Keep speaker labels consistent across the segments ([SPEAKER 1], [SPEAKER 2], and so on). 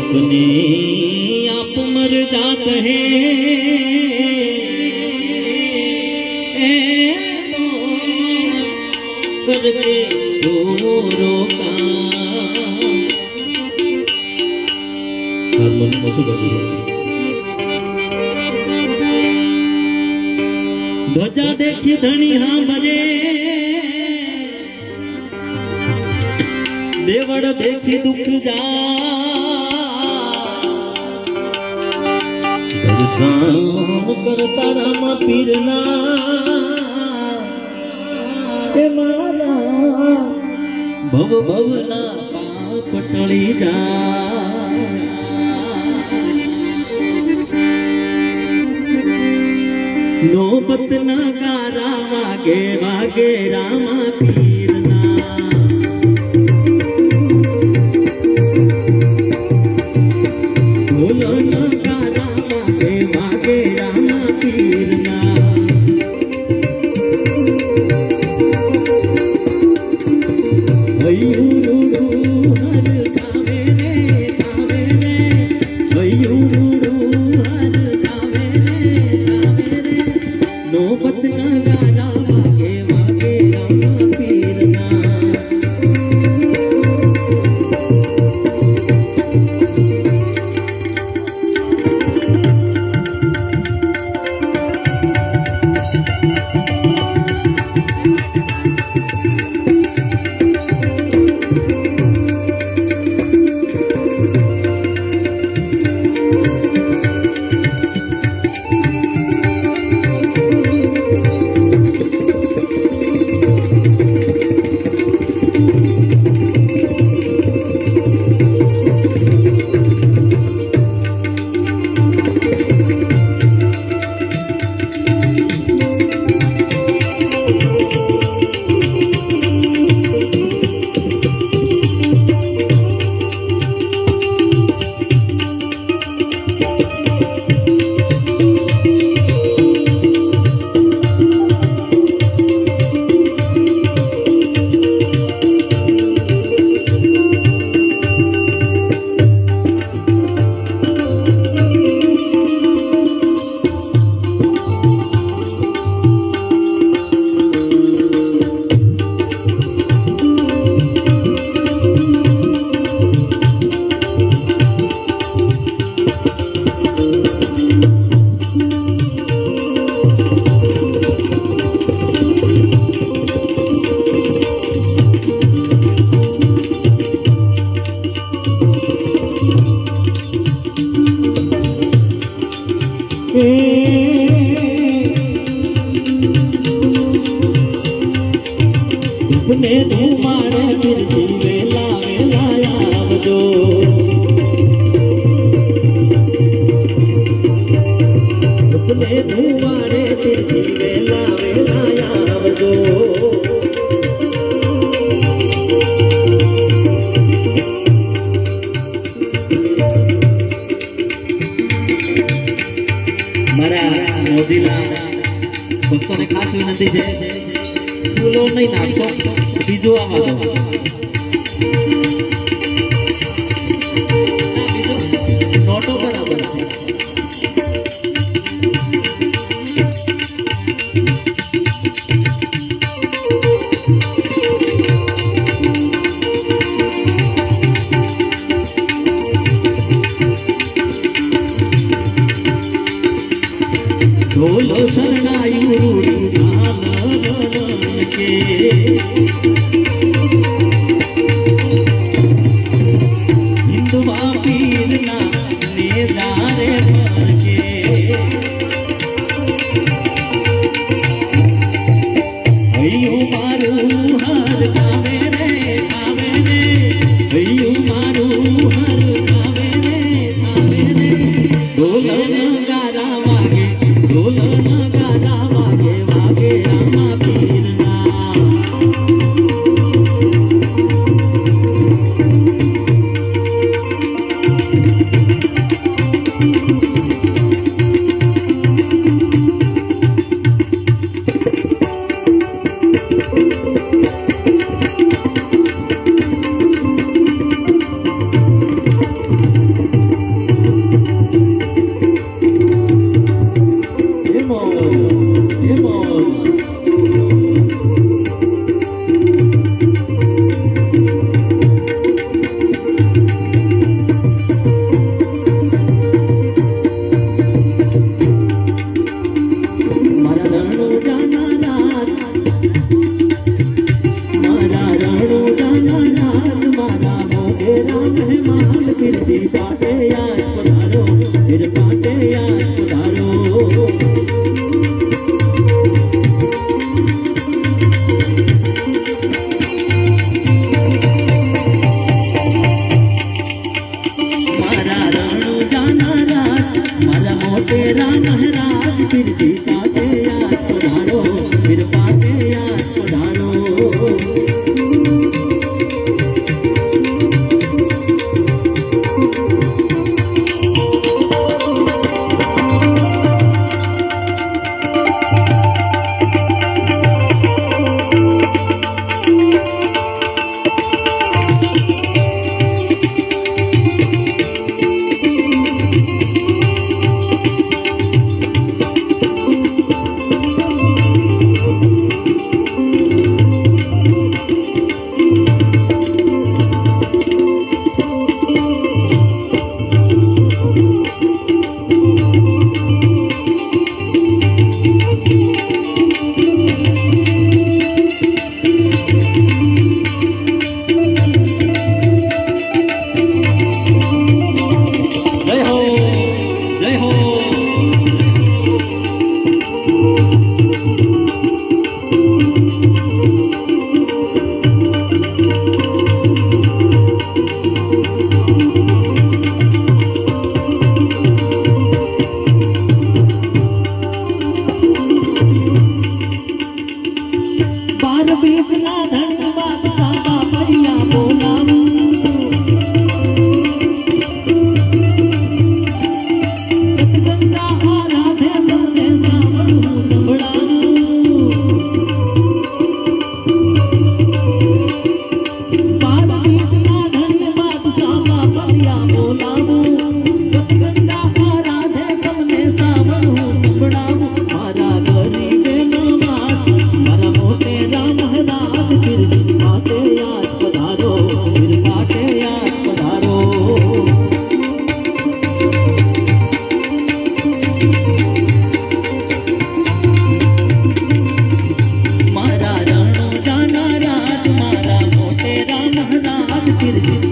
[SPEAKER 1] अपने आप मर जाते हैं करके दोरों काम हारमोनियम में શું બાજુ ધજા દેખી ધણી હા ભરે દેવડ દેખી દુઃખ જા દર્શન કરતા રામ પીરના એ મારા ભવ ભવના પાપ ટળી જા નોબત ના ગારા વાગે વાગે રામા પીરના બોલો ના ગારા વાગે વાગે રામા પીરના अपने धुमारे फिरती वेला वेला आवजो अपने धुमारे फिरती वेला वेला आवजो मारा मोदीला ભક્તોને ખાસ વિનંતી છે ફૂલો નહીં નાખશો બીજો આવા દો નોટો બરાબર છે ढोलो शरणायु के हिंदुआ पीरना नेदारे भर के अय्यो मारू हर गावे रे अय्यो मारू हर गावे रे ढोलो नगारा वागे ढोलो नगारा वागे वागे रामा पीरना मान गिरती पाटे याद पधारो फिर पाटे याद पधारो मारा रणो जाना राज मारा मोटेरा महाराज गिरती पाटे याद पधारो फिर पाटे याद पधारो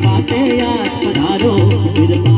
[SPEAKER 1] पाटे याद पधारो फिर